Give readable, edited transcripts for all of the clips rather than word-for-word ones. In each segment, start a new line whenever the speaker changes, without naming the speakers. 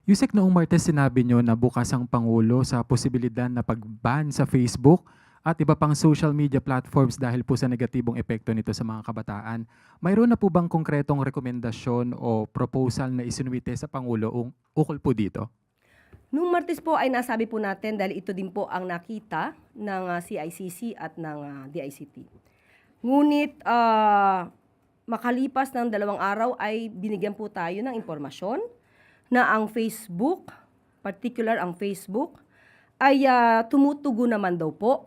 Yusek, noong Martes sinabi niyo na bukas ang Pangulo sa posibilidad na pag-ban sa Facebook at iba pang social media platforms dahil po sa negatibong epekto nito sa mga kabataan. Mayroon na po bang konkretong rekomendasyon o proposal na isinuwite sa Pangulo ukol po dito?
Nung Martes po ay nasabi po natin dahil ito din po ang nakita ng CICC at ng DICT. Ngunit makalipas ng 2 araw ay binigyan po tayo ng impormasyon na ang Facebook, particular ang Facebook, ay tumutugo naman daw po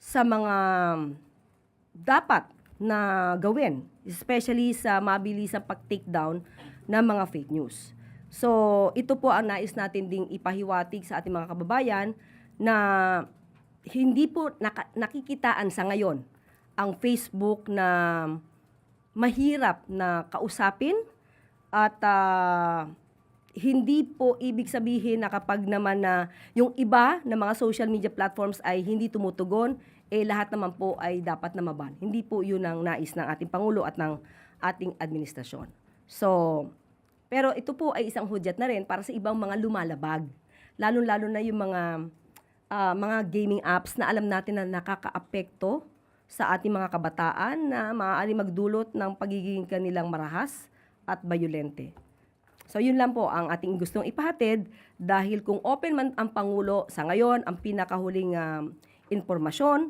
sa mga dapat na gawin, especially sa mabilisang pag-take down ng mga fake news. So, ito po ang nais natin ding ipahiwatig sa ating mga kababayan na hindi po nakikitaan sa ngayon ang Facebook na mahirap na kausapin at hindi po ibig sabihin na kapag naman na yung iba na mga social media platforms ay hindi tumutugon, lahat naman po ay dapat na maban. Hindi po yun ang nais ng ating Pangulo at ng ating administrasyon. So, pero ito po ay isang hudyat na rin para sa ibang mga lumalabag. Lalo-lalo na yung mga gaming apps na alam natin na nakakaapekto sa ating mga kabataan na maaari magdulot ng pagiging kanilang marahas at bayolente. So yun lang po ang ating gustong ipahatid dahil kung open man ang Pangulo sa ngayon, ang pinakahuling impormasyon,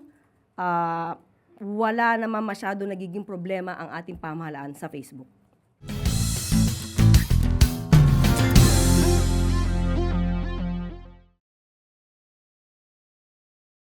wala naman masyado nagiging problema ang ating pamahalaan sa Facebook.